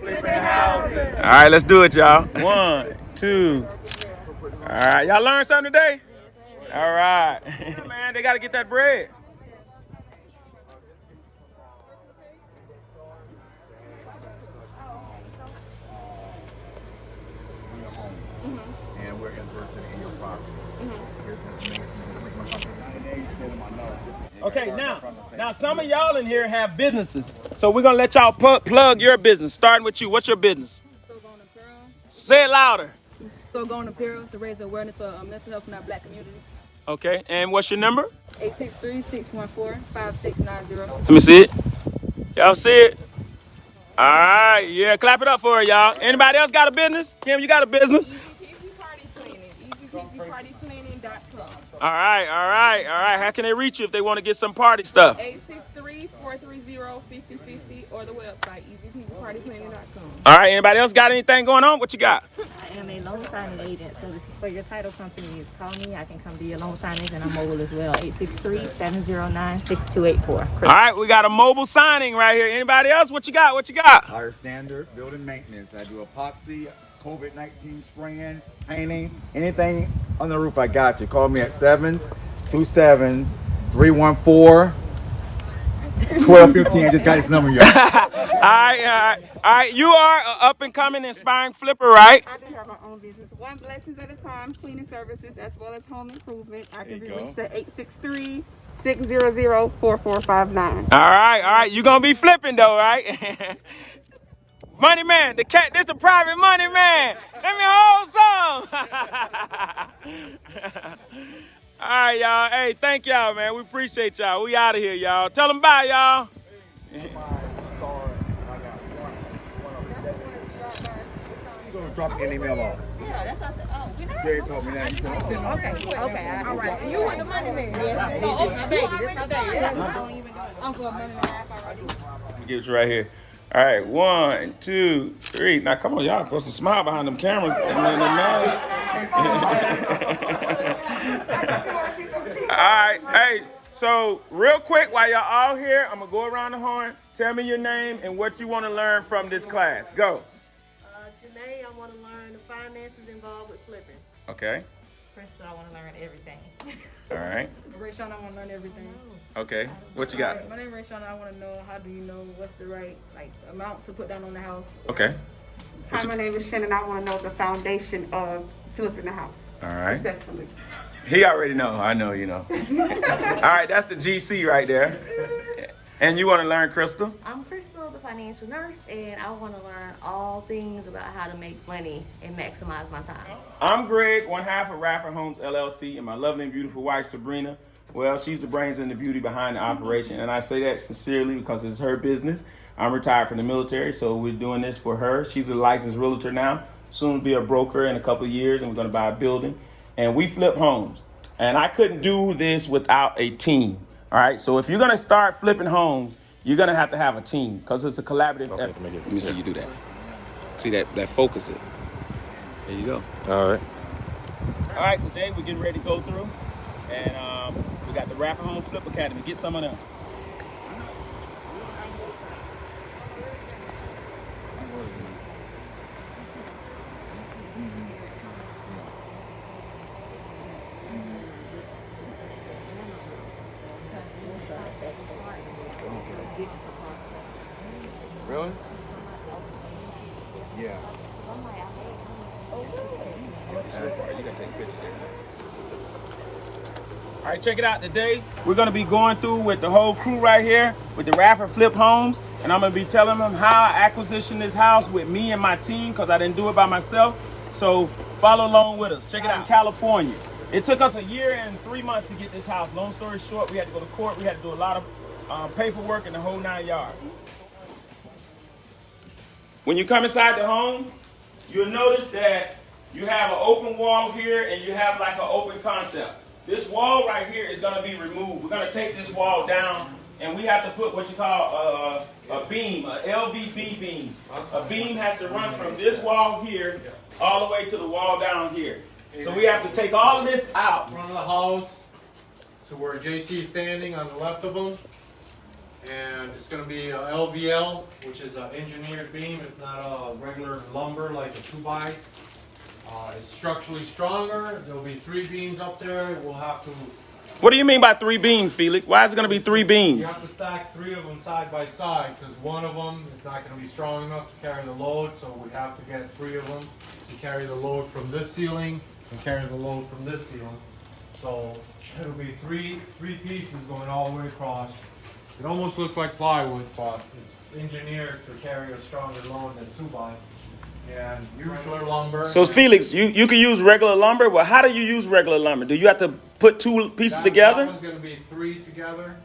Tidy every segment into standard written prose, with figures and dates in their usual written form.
All right, let's do it, y'all. 1, 2. All right, y'all learned something today? All right. Man, they got to get that bread. And we're interested in your property. Okay, now some of y'all in here have businesses. So we're going to let y'all plug your business, starting with you. What's your business? So Going Apparel. Say it louder. So Going Apparel to raise awareness for mental health in our black community. Okay, and what's your number? 863-614-5690. Let me see it. Y'all see it? All right, yeah, clap it up for her, y'all. Anybody else got a business? Kim, you got a business? EasyPeasyPartyPlanning.com. All right. How can they reach you if they want to get some party stuff? 863-430-5050 or the website EasyPeasyPartyPlanning.com. All right, anybody else got anything going on? What you got? I am a loan signing agent, so this is for your title companies. Call me, I can come do your loan signings, and I'm mobile as well. 863-709-6284. All right, we got a mobile signing right here. Anybody else? What you got? Higher standard building maintenance. I do epoxy, COVID-19 spraying, painting, anything on the roof. I got you. Call me at 727-314-1215. I just got this number, y'all. All right. You are an up-and-coming, inspiring flipper, right? I do have my own business. One Blessings at a Time, cleaning services as well as home improvement. I can be reached at 863-600-4459. All right. You gonna be flipping though, right? Money man, this the private money man. Let me hold some. All right, y'all. Hey, thank y'all, man. We appreciate y'all. We out of here, y'all. Tell them bye, y'all. Drop an email off. Yeah, that's what I said. Oh, we not? Jerry told me that. He said, I'm sitting on Okay, all right. You want the money man? Yes. Oh, my baby. This my baby. I'm for a minute and a half already. Let me get you right here. All right, 1, 2, 3. Now, come on, y'all supposed to smile behind them cameras. All right, hey, so real quick, while y'all all here, I'm going to go around the horn. Tell me your name and what you want to learn from this class. Go. Janae, I want to learn the finances involved with flipping. Okay. Crystal, I want to learn everything. All right. Rayshawn, I want to learn everything. Okay. What you got? My name is Rayshawn. I want to know, how do you know what's the right amount to put down on the house? Okay. Hi, my name is Shannon. I want to know the foundation of flipping the house. All right. Successfully. He already know. I know you know. All right, that's the GC right there. And you want to learn, Crystal? I'm Crystal, the financial nurse, and I want to learn all things about how to make money and maximize my time. I'm Greg, one half of Radford Homes, LLC, and my lovely and beautiful wife, Sabrina. Well, she's the brains and the beauty behind the operation, and I say that sincerely because it's her business. I'm retired from the military, so we're doing this for her. She's a licensed realtor now, soon to be a broker in a couple of years, and we're going to buy a building. And we flip homes. And I couldn't do this without a team. All right, so if you're going to start flipping homes, you're going to have a team because it's a collaborative effort. Let me see you do that. See that focus it. There you go. All right. All right, today we're getting ready to go through. And we got the Radford Home Flip Academy. Get some of them. Really? Yeah. All right, check it out. Today, we're going to be going through with the whole crew right here with the Radford Flip Homes. And I'm going to be telling them how I acquisitioned this house with me and my team because I didn't do it by myself. So follow along with us. Check it out in California. It took us 1 year and 3 months to get this house. Long story short, we had to go to court. We had to do a lot of paperwork and the whole 9 yards. When you come inside the home, you'll notice that you have an open wall here and you have like an open concept. This wall right here is going to be removed. We're going to take this wall down and we have to put what you call a beam, a LVB beam. A beam has to run from this wall here all the way to the wall down here. So we have to take all of this out. Front of the house to where JT's standing on the left of them. and it's going to be a LVL, which is an engineered beam. It's not a regular lumber like a 2x. It's structurally stronger. There'll be 3 beams up there. We'll have to. What do you mean by 3 beams, Felix? Why is it going to be 3 You beams? have to stack 3 of them side by side because one of them is not going to be strong enough to carry the load. So we have to get 3 of them to carry the load from this ceiling and carry the load from this ceiling. So it'll be three pieces going all the way across. It almost looks like plywood, but it's engineered to carry a stronger load than 2x. And usually lumber. So Felix, you can use regular lumber. Well, how do you use regular lumber? Do you have to put 2 pieces together? That one's going to be 3 together,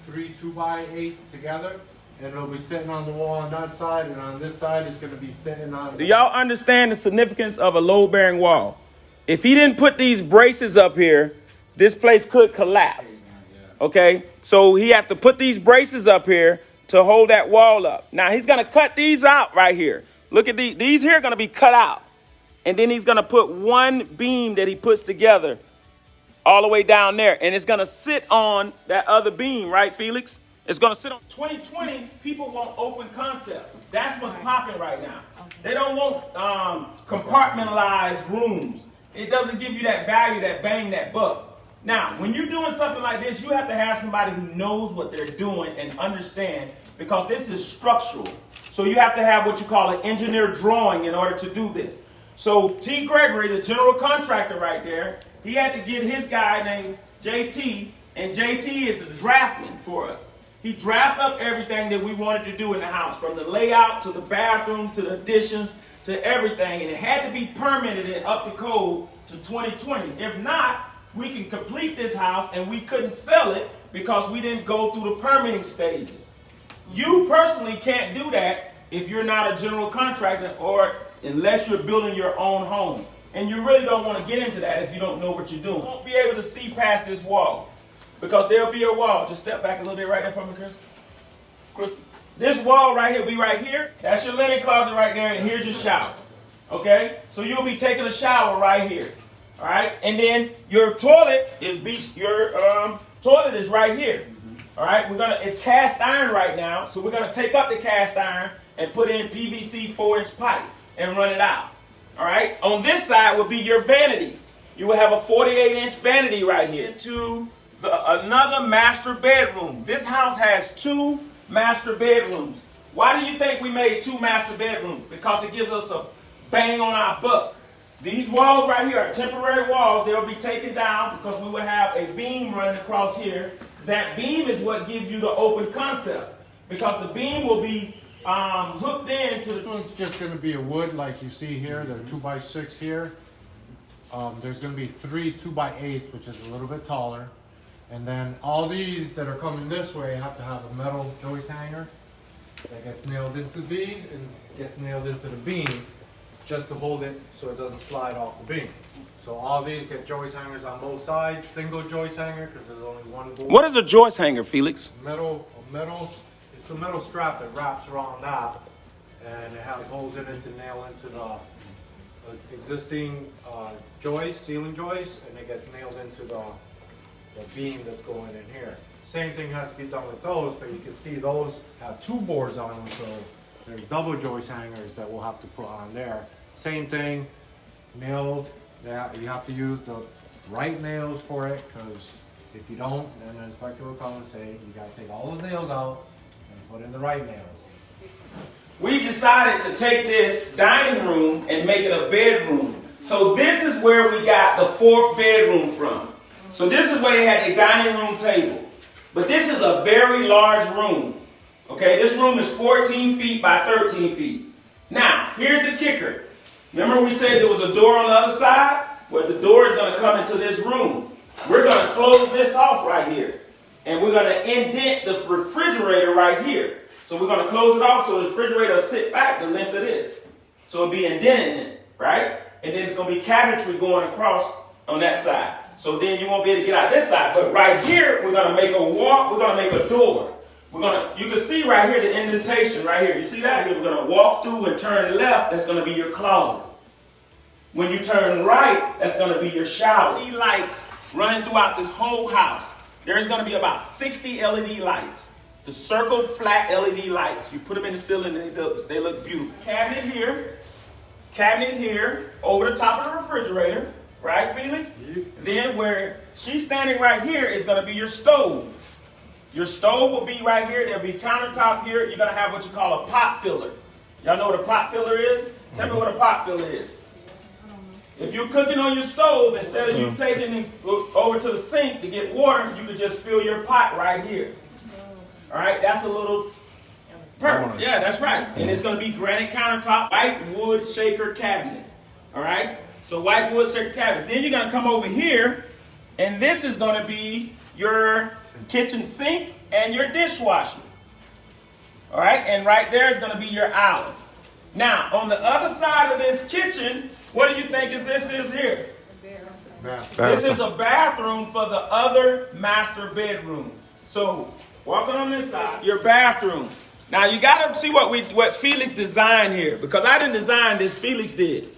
3 2x8s together, and it'll be sitting on the wall on that side, and on this side it's going to be sitting on. Do y'all understand the significance of a load-bearing wall? If he didn't put these braces up here, this place could collapse. Okay, so he have to put these braces up here to hold that wall up. Now he's going to cut these out right here. Look at these here are going to be cut out. And then he's going to put 1 beam that he puts together all the way down there. And it's going to sit on that other beam, right, Felix? It's going to sit on. 2020, people want open concepts. That's what's popping right now. They don't want compartmentalized rooms. It doesn't give you that value, that bang, that buck. Now, when you're doing something like this, you have to have somebody who knows what they're doing and understand, because this is structural. So you have to have what you call an engineer drawing in order to do this. So T. Gregory, the general contractor right there, he had to get his guy named JT, and JT is the draftman for us. He drafted up everything that we wanted to do in the house, from the layout to the bathrooms to the additions to everything, and it had to be permitted and up to code to 2020. If not, we can complete this house and we couldn't sell it because we didn't go through the permitting stages. You personally can't do that if you're not a general contractor or unless you're building your own home. And you really don't want to get into that if you don't know what you're doing. You won't be able to see past this wall because there'll be a wall. Just step back a little bit right there for me, Chris. This wall right here will be right here. That's your linen closet right there, and here's your shower. Okay? So you'll be taking a shower right here. All right? And then your toilet is toilet is right here. All right? It's cast iron right now, so we're gonna take up the cast iron and put in PVC 4-inch pipe and run it out. All right? On this side will be your vanity. You will have a 48-inch vanity right here. Into another master bedroom. This house has 2 master bedrooms. Why do you think we made 2 master bedrooms? Because it gives us a bang on our buck. These walls right here are temporary walls. They'll be taken down because we will have a beam running across here. That beam is what gives you the open concept, because the beam will be hooked in to the. This one's just going to be a wood like you see here. They're 2x6 here. There's going to be 3 2x8s, which is a little bit taller. And then all these that are coming this way have to have a metal joist hanger that gets nailed into these and gets nailed into the beam just to hold it so it doesn't slide off the beam. So all these get joist hangers on both sides, single joist hanger because there's only one board. What is a joist hanger, Felix? It's a metal strap that wraps around that, and it has holes in it to nail into the existing joist, ceiling joist, and it gets nailed into the beam that's going in here. Same thing has to be done with those, but you can see those have 2 boards on them, so there's double joist hangers that we'll have to put on there. Same thing, nailed. You have to use the right nails for it, because if you don't, then the inspector will come and say you got to take all those nails out and put in the right nails. We decided to take this dining room and make it a bedroom. So this is where we got the 4th bedroom from. So this is where they had the dining room table. But this is a very large room. Okay, this room is 14 feet by 13 feet. Now, here's the kicker. Remember we said there was a door on the other side? Well, the door is going to come into this room. We're going to close this off right here. And we're going to indent the refrigerator right here. So we're going to close it off so the refrigerator will sit back the length of this. So it'll be indented, right? And then it's going to be cabinetry going across on that side. So then you won't be able to get out this side. But right here, we're going to make a walk. We're going to make a door. You can see right here the indentation right here. You see that? We're going to walk through and turn left. That's going to be your closet. When you turn right, that's going to be your shower. LED lights running throughout this whole house. There's going to be about 60 LED lights the circle flat LED lights. You put them in the ceiling and they look beautiful. Cabinet here, over the top of the refrigerator, right, Felix? Then where she's standing right here is going to be your stove. Your stove will be right here. There'll be countertop here. You're going to have what you call a pot filler. Y'all know what a pot filler is? Tell me what a pot filler is. If you're cooking on your stove, instead of you taking it over to the sink to get water, you could just fill your pot right here. All right, that's a little perfect. Yeah, that's right. And it's going to be granite countertop, white wood shaker cabinets. All right, so white wood shaker cabinets. Then you're going to come over here, and this is going to be your kitchen sink and your dishwasher. All right, and right there is going to be your island. Now, on the other side of this kitchen, what do you think this is here? This is a bathroom for the other master bedroom. So, walking on this side, your bathroom. Now, you got to see what Felix designed here, because I didn't design this, Felix did.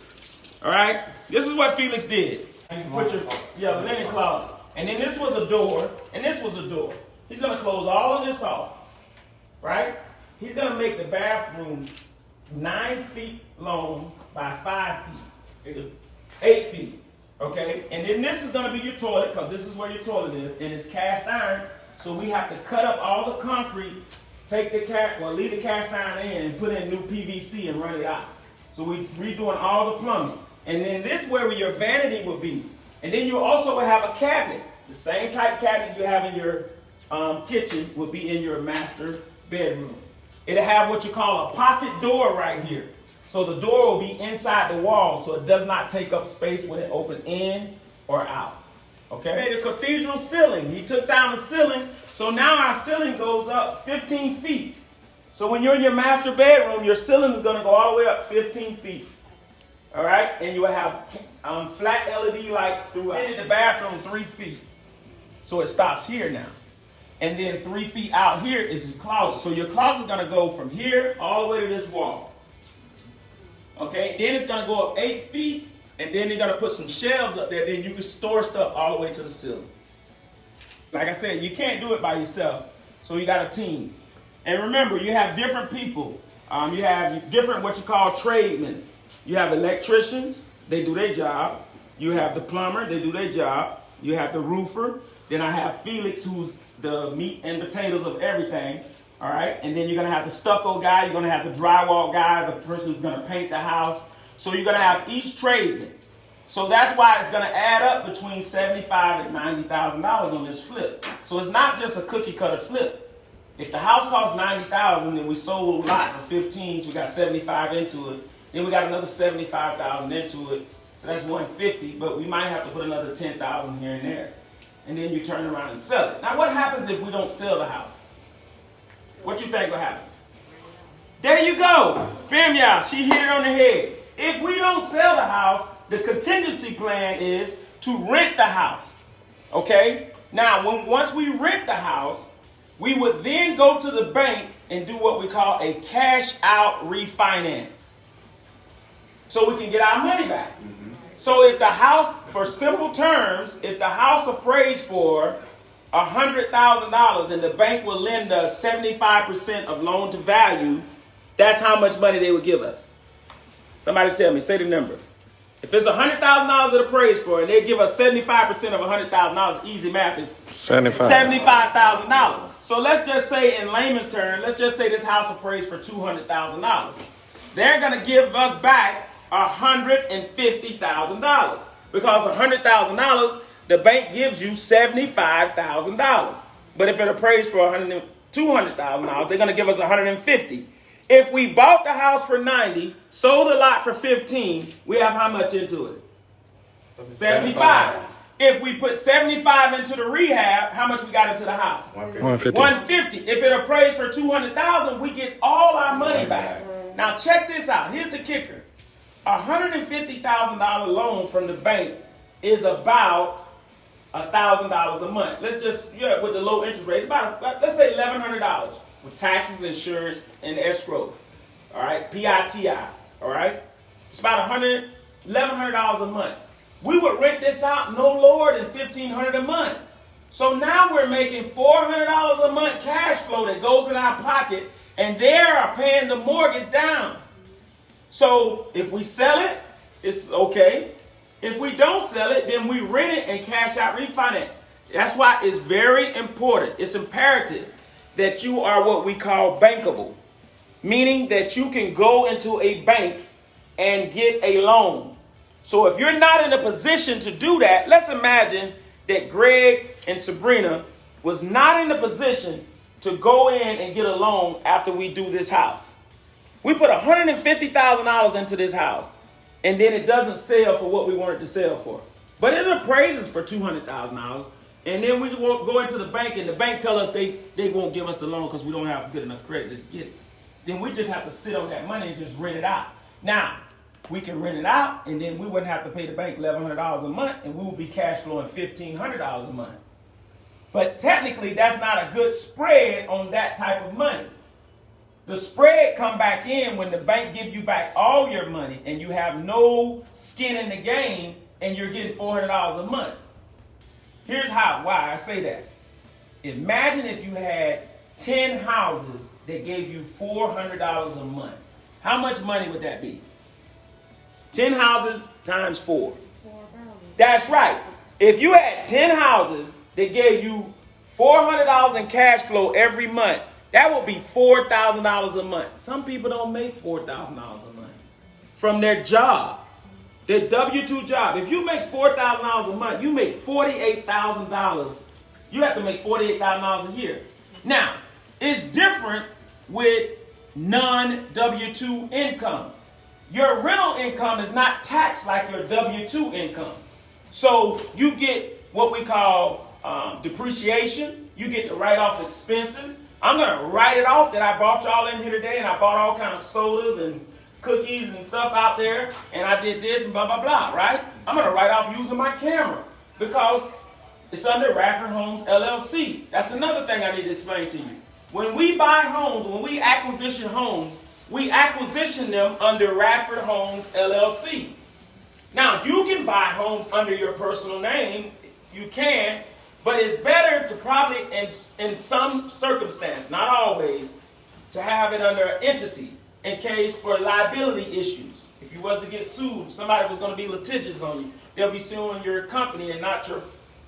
All right? This is what Felix did. And you put your linen closet. And then this was a door, and this was a door. He's going to close all of this off, right? He's going to make the bathroom 9 feet long by 5 feet, 8 feet, okay? And then this is going to be your toilet, because this is where your toilet is, and it's cast iron, so we have to cut up all the concrete, leave the cast iron in, and put in new PVC and run it out. So we're redoing all the plumbing. And then this is where your vanity will be. And then you also will have a cabinet. The same type cabinet you have in your kitchen will be in your master bedroom. It'll have what you call a pocket door right here. So the door will be inside the wall, so it does not take up space when it opens in or out. Okay? The cathedral ceiling. He took down the ceiling, so now our ceiling goes up 15 feet. So when you're in your master bedroom, your ceiling is going to go all the way up 15 feet. All right? And you will have flat LED lights throughout. In the bathroom 3 feet. So it stops here now. And then 3 feet out here is your closet. So your closet is going to go from here all the way to this wall. Okay? Then it's going to go up 8 feet. And then they're going to put some shelves up there. Then you can store stuff all the way to the ceiling. Like I said, you can't do it by yourself. So you got a team. And remember, you have different people. You have different what you call tradesmen. You have electricians. They do their job. You have the plumber. They do their job. You have the roofer. Then I have Felix, who's the meat and potatoes of everything. All right. And then you're going to have the stucco guy. You're going to have the drywall guy, the person who's going to paint the house. So you're going to have each tradesman. So that's why it's going to add up between $75,000 and $90,000 on this flip. So it's not just a cookie cutter flip. If the house costs $90,000 and we sold a lot for $15,000, so we got $75,000 into it. Then we got another $75,000 into it. So that's $150,000, but we might have to put another $10,000 here and there. And then you turn around and sell it. Now what happens if we don't sell the house? What you think will happen? There you go. Bam, y'all. She hit it on the head. If we don't sell the house, the contingency plan is to rent the house. Okay? Now, once we rent the house, we would then go to the bank and do what we call a cash out refinance. So we can get our money back. Mm-hmm. So if the house, for simple terms, if the house appraised for $100,000 and the bank will lend us 75% of loan to value, that's how much money they would give us. Somebody tell me, say the number. If it's $100,000 it appraised for, and they give us 75% of $100,000, easy math is $75,000. So let's just say, in layman's terms, let's just say this house appraised for $200,000. They're going to give us back $150,000 because $100,000, the bank gives you $75,000. But if it appraised for $200,000, they're going to give us $150,000. If we bought the house for $90,000, sold the lot for $15,000, we have how much into it? $75,000. If we put $75,000 into the rehab, how much we got into the house? $150,000. If it appraised for $200,000, we get all our money back. Now check this out. Here's the kicker. $150,000 loan from the bank is about $1,000 a month. Let's just, with the low interest rate, let's say $1,100 with taxes, insurance, and escrow. All right, PITI. All right, it's about $1,100 a month. We would rent this out no lower than $1,500 a month. So now we're making $400 a month cash flow that goes in our pocket, and they are paying the mortgage down. So if we sell it, it's okay. If we don't sell it, then we rent it and cash out refinance. That's why it's very important. It's imperative that you are what we call bankable, meaning that you can go into a bank and get a loan. So if you're not in a position to do that, let's imagine that Greg and Sabrina was not in the position to go in and get a loan after we do this house. We put $150,000 into this house, and then it doesn't sell for what we want it to sell for. But it appraises for $200,000, and then we won't go into the bank, and the bank tell us they won't give us the loan because we don't have good enough credit to get it. Then we just have to sit on that money and just rent it out. Now, we can rent it out, and then we wouldn't have to pay the bank $1,100 a month, and we would be cash flowing $1,500 a month. But technically, that's not a good spread on that type of money. The spread come back in when the bank gives you back all your money and you have no skin in the game and you're getting $400 a month. Here's why I say that. Imagine if you had 10 houses that gave you $400 a month. How much money would that be? 10 houses times 4. That's right. If you had 10 houses that gave you $400 in cash flow every month, that would be $4,000 a month. Some people don't make $4,000 a month from their job, their W-2 job. If you make $4,000 a month, you make $48,000. You have to make $48,000 a year. Now, it's different with non-W-2 income. Your rental income is not taxed like your W-2 income. So you get what we call depreciation. You get to write off expenses. I'm going to write it off that I brought y'all in here today, and I bought all kind of sodas and cookies and stuff out there, and I did this and blah, blah, blah, right? I'm going to write off using my camera because it's under Radford Homes, LLC. That's another thing I need to explain to you. When we buy homes, when we acquisition homes, we acquisition them under Radford Homes, LLC. Now, you can buy homes under your personal name. You can. But it's better to probably, in some circumstance, not always, to have it under an entity in case for liability issues. If you was to get sued, somebody was going to be litigious on you. They'll be suing your company and not your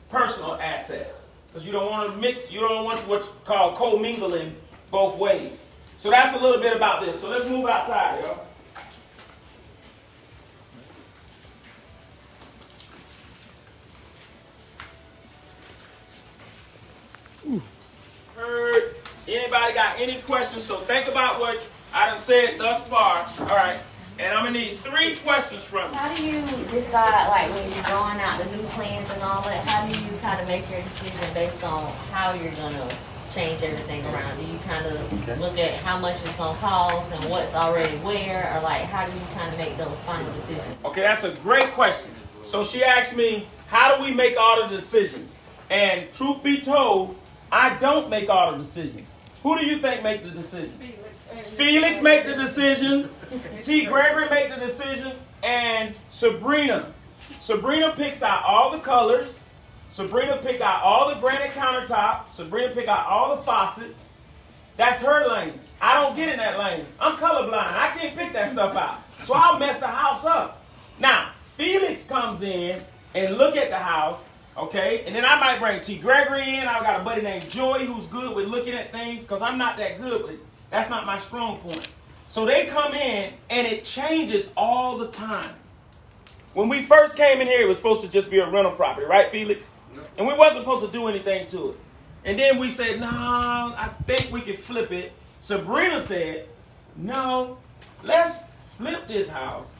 personal assets. Because you don't want to mix, you don't want what's called co-mingling both ways. So that's a little bit about this. So let's move outside, y'all. Heard. Anybody got any questions? So think about what I done said thus far. All right. And I'm going to need 3 questions from you. How do you decide, like, when you're drawing out the new plans and all that, how do you kind of make your decision based on how you're going to change everything around? Do you kind of look at how much it's going to cost and what's already where, or, like, how do you kind of make those final decisions? Okay, that's a great question. So she asked me, how do we make all the decisions? And truth be told, I don't make all the decisions. Who do you think make the decisions? Felix make the decisions. T. Gregory make the decision. And Sabrina. Sabrina picks out all the colors. Sabrina pick out all the granite countertop. Sabrina pick out all the faucets. That's her lane. I don't get in that lane. I'm colorblind. I can't pick that stuff out. So I'll mess the house up. Now, Felix comes in and look at the house. Okay, and then I might bring T. Gregory in. I've got a buddy named Joy who's good with looking at things because I'm not that good with it. That's not my strong point. So they come in and it changes all the time. When we first came in here, it was supposed to just be a rental property, right, Felix? No. And we wasn't supposed to do anything to it. And then we said, no, I think we can flip it. Sabrina said, no, let's flip this house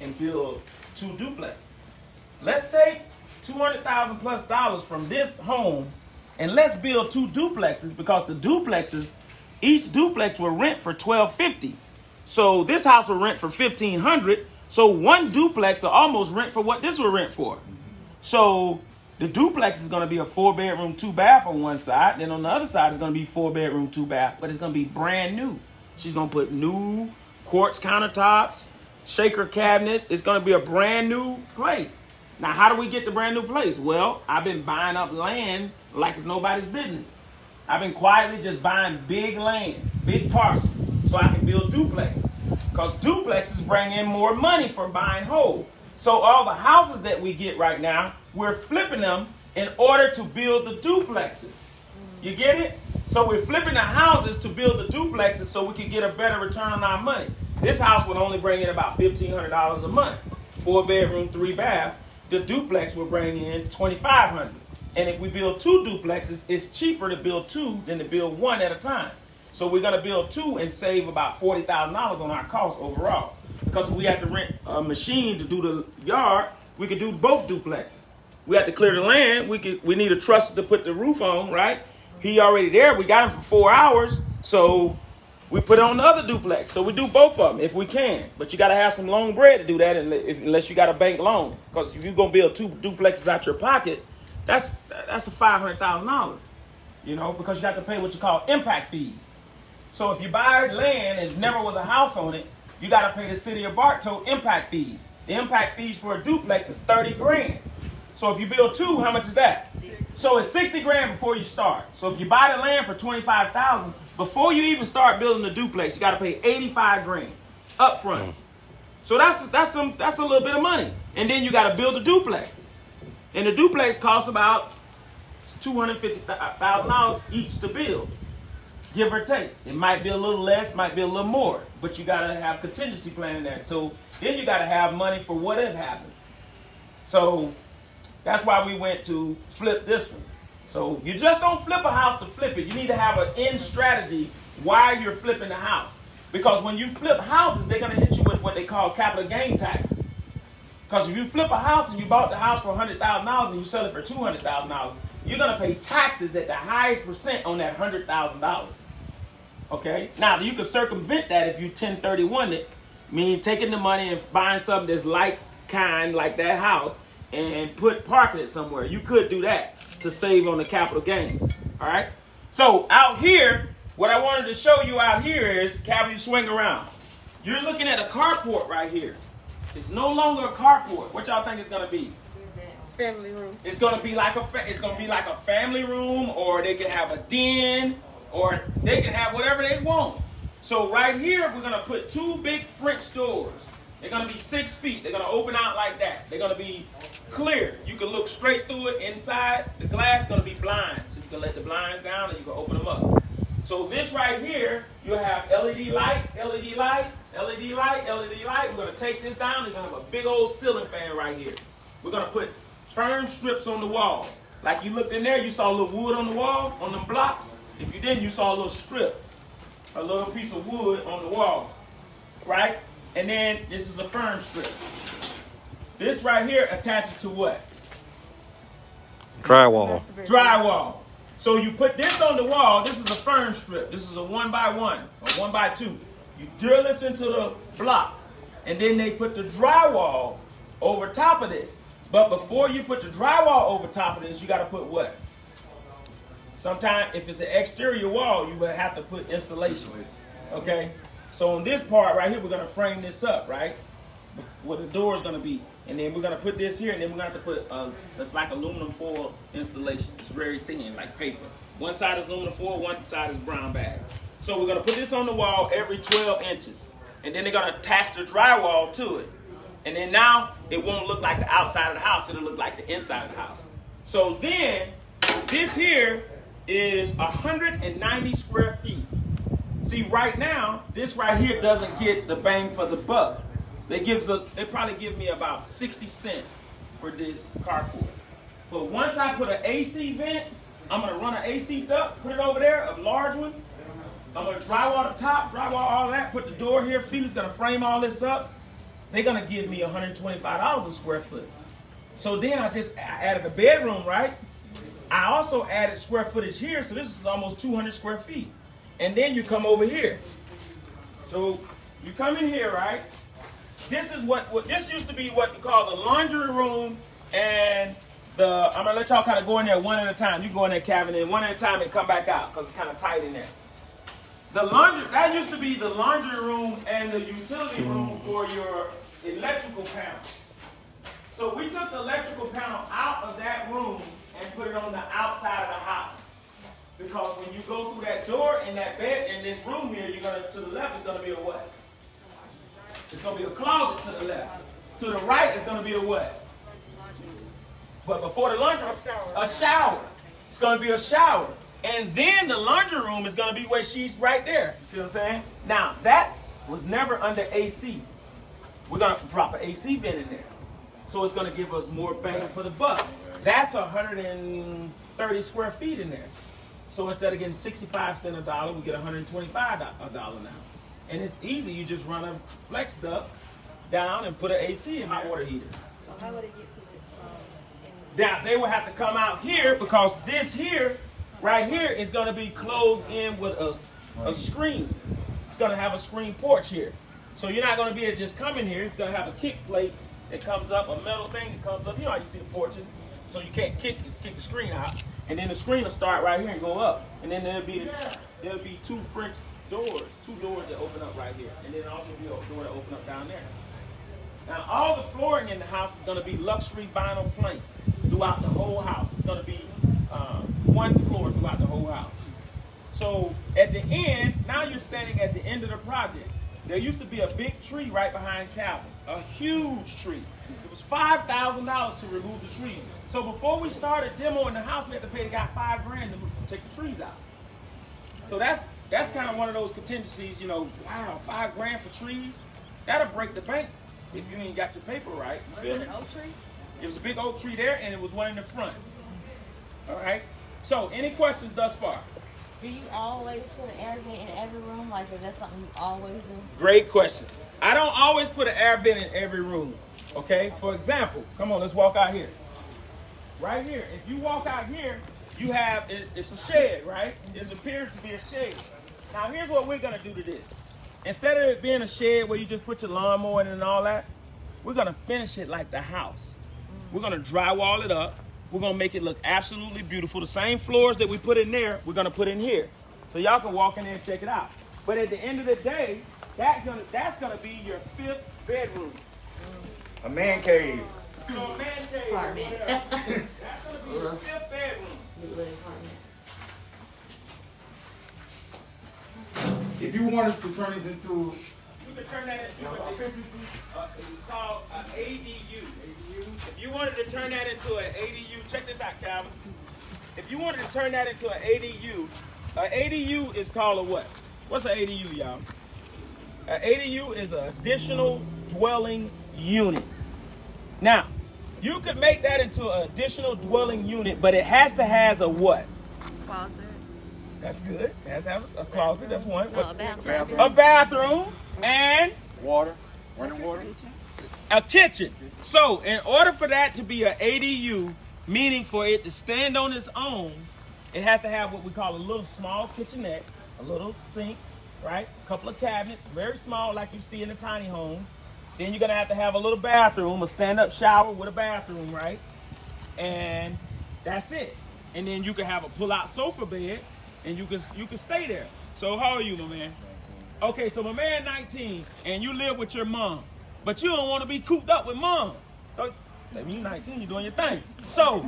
and build 2 duplexes. Let's take $200,000 plus from this home and let's build 2 duplexes because the duplexes, each duplex will rent for $1,250. So this house will rent for $1,500. So 1 duplex will almost rent for what this will rent for. So the duplex is going to be a 4-bedroom, 2-bath on one side. Then on the other side is going to be 4-bedroom, 2-bath, but it's going to be brand new. She's going to put new quartz countertops, shaker cabinets. It's going to be a brand new place. Now, how do we get the brand new place? Well, I've been buying up land like it's nobody's business. I've been quietly just buying big land, big parcels, so I can build duplexes. Because duplexes bring in more money for buying whole. So all the houses that we get right now, we're flipping them in order to build the duplexes. You get it? So we're flipping the houses to build the duplexes so we can get a better return on our money. This house would only bring in about $1,500 a month. 4 bedroom, 3 bath. The duplex will bring in $2,500. And if we build 2 duplexes, it's cheaper to build 2 than to build 1 at a time. So we're going to build 2 and save about $40,000 on our costs overall. Because if we have to rent a machine to do the yard, we could do both duplexes. We have to clear the land. We need a truss to put the roof on, right? He already there. We got him for 4 hours. So we put on the other duplex. So we do both of them if we can. But you got to have some long bread to do that unless you got a bank loan. Because if you're going to build 2 duplexes out your pocket, that's a $500,000, you know, because you got to pay what you call impact fees. So if you buy land and never was a house on it, you got to pay the city of Bartow impact fees. The impact fees for a duplex is $30,000. So if you build 2, how much is that? So it's $60,000 before you start. So if you buy the land for $25,000, before you even start building the duplex, you got to pay $85,000 up front. So that's a little bit of money. And then you got to build a duplex. And the duplex costs about $250,000 each to build, give or take. It might be a little less, might be a little more, but you got to have contingency plan in there. So then you got to have money for what if happens. So that's why we went to flip this one. So you just don't flip a house to flip it. You need to have an end strategy while you're flipping the house. Because when you flip houses, they're going to hit you with what they call capital gain taxes. Because if you flip a house and you bought the house for $100,000 and you sell it for $200,000, you're going to pay taxes at the highest percent on that $100,000. Okay? Now, you can circumvent that if you 1031 it, meaning taking the money and buying something that's like that house, and parking it somewhere. You could do that to save on the capital gains. All right? So out here, what I wanted to show you out here is, have you swing around. You're looking at a carport right here. It's no longer a carport. What y'all think it's gonna be? Family room. It's gonna be like a family room, or they can have a den, or they can have whatever they want. So right here, we're gonna put 2 big French doors. They're gonna be 6 feet. They're gonna open out like that. They're gonna be clear. You can look straight through it inside. The glass is gonna be blinds, so you can let the blinds down and you can open them up. So this right here, you'll have LED light, LED light, LED light, LED light. We're going to take this down. We're going to have a big old ceiling fan right here. We're going to put fern strips on the wall. Like you looked in there, you saw a little wood on the wall, on them blocks. If you didn't, you saw a little strip, a little piece of wood on the wall, right? And then this is a fern strip. This right here attaches to what? Drywall. Drywall. So you put this on the wall. This is a fern strip. This is a 1x1 or 1x2. You drill this into the block, and then they put the drywall over top of this. But before you put the drywall over top of this, you got to put what? Sometimes, if it's an exterior wall, you will have to put insulation. Okay? So on this part right here, we're going to frame this up, right? Where the door is going to be. And then we're going to put this here, and then we're going to have to put, it's like aluminum foil installation. It's very thin, like paper. One side is aluminum foil, one side is brown bag. So we're going to put this on the wall every 12 inches. And then they're going to attach the drywall to it. And then now it won't look like the outside of the house. It'll look like the inside of the house. So then this here is 190 square feet. See, right now, this right here doesn't get the bang for the buck. They probably give me about 60 cents for this carport. But once I put an AC vent, I'm going to run an AC duct, put it over there, a large one. I'm going to drywall the top, drywall all that, put the door here. Felix going to frame all this up. They're going to give me $125 a square foot. So then I added a bedroom, right? I also added square footage here, so this is almost 200 square feet. And then you come over here. So you come in here, right? This is this used to be what you call the laundry room, and I'm gonna let y'all kind of go in there one at a time. You go in that cabinet one at a time and come back out because it's kind of tight in there. That used to be the laundry room and the utility room for your electrical panels. So we took the electrical panel out of that room and put it on the outside of the house. Because when you go through that door in that bed, in this room here, you're gonna, to the left is gonna be a what? It's gonna be a closet to the left. To the right is gonna be a what? But before the laundry room, a shower. It's gonna be a shower. And then the laundry room is gonna be where she's right there. You see what I'm saying? Now, that was never under AC. We're gonna drop an AC vent in there. So it's gonna give us more bang for the buck. That's 130 square feet in there. So instead of getting 65 cents a dollar, we get 125 a dollar now. And it's easy. You just run a flex duct down and put an AC in hot water heater. So how would it get to Now, they will have to come out here because this here, right here, is going to be closed in with a screen. It's going to have a screen porch here. So you're not going to be able to just come in here. It's going to have a kick plate that comes up, a metal thing that comes up. You know how you see the porches. So you can't kick the screen out. And then the screen will start right here and go up. And then there'll be two French doors, two doors that open up right here. And then also be a door that open up down there. Now, all the flooring in the house is going to be luxury vinyl plank throughout the whole house. It's going to be one floor throughout the whole house. So at the end, now you're standing at the end of the project. There used to be a big tree right behind Calvin, a huge tree. It was $5,000 to remove the tree. So before we started demoing the house, we had to pay the guy $5 grand to take the trees out. So that's kind of one of those contingencies, you know, wow, $5 grand for trees? That'll break the bank if you ain't got your paper right. Was it an oak tree? It was a big oak tree there, and it was one in the front. All right? So, any questions thus far? Do you always put an air vent in every room? Like, is that something you always do? Great question. I don't always put an air vent in every room. Okay? For example, come on, let's walk out here. Right here. If you walk out here, you have, it's a shed, right? It appears to be a shed. Now, here's what we're going to do to this. Instead of it being a shed where you just put your lawnmower in and all that, we're going to finish it like the house. We're going to drywall it up. We're going to make it look absolutely beautiful. The same floors that we put in there, we're going to put in here. So y'all can walk in there and check it out. But at the end of the day, that's going to be your 5th bedroom. A man cave. So a man cave. Apartment. That's going to be your 5th bedroom. If you wanted to turn these into, You can turn that into it's called an ADU. If you wanted to turn that into an ADU, check this out, Calvin. If you wanted to turn that into an ADU is called a what? What's an ADU, y'all? An ADU is an additional dwelling unit. Now, you could make that into an additional dwelling unit, but it has to has a what? Closet. That's good. It has to have a closet. That's one. No, a bathroom. A bathroom and water, running water. a kitchen. So, in order for that to be an ADU, meaning for it to stand on its own, it has to have what we call a little small kitchenette, a little sink, right? A couple of cabinets, very small like you see in the tiny homes. Then you're gonna have a little bathroom, a stand-up shower with a bathroom, right? And that's it. And then you can have a pull-out sofa bed, and you can stay there. So how are you, my man? 19. Okay, so my man 19, and you live with your mom, but you don't want to be cooped up with mom. So, that means 19, you're doing your thing. So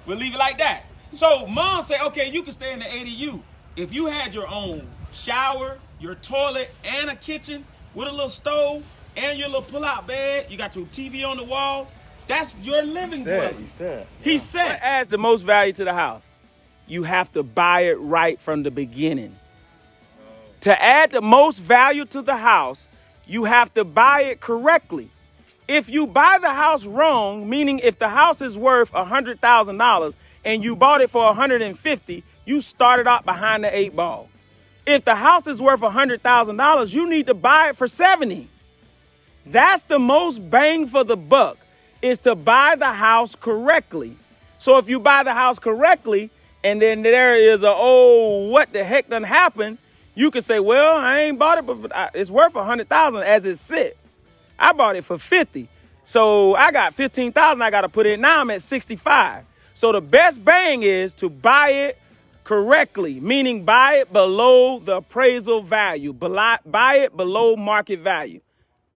we'll leave it like that. So mom said, okay, you can stay in the ADU. If you had your own shower, your toilet, and a kitchen with a little stove, and your little pull-out bed, you got your TV on the wall, that's your living dwelling. He said, what adds the most value to the house? You have to buy it right from the beginning. To add the most value to the house, you have to buy it correctly. If you buy the house wrong, meaning if the house is worth $100,000 and you bought it for $150,000, you started out behind the 8 ball. If the house is worth $100,000, you need to buy it for $70,000. That's the most bang for the buck, is to buy the house correctly. So if you buy the house correctly, and then there is what the heck done happened, you could say, well, I ain't bought it, but it's worth $100,000 as it sit. I bought it for $50,000. So I got $15,000 I got to put in. Now I'm at $65,000. So the best bang is to buy it correctly, meaning buy it below the appraisal value, buy it below market value.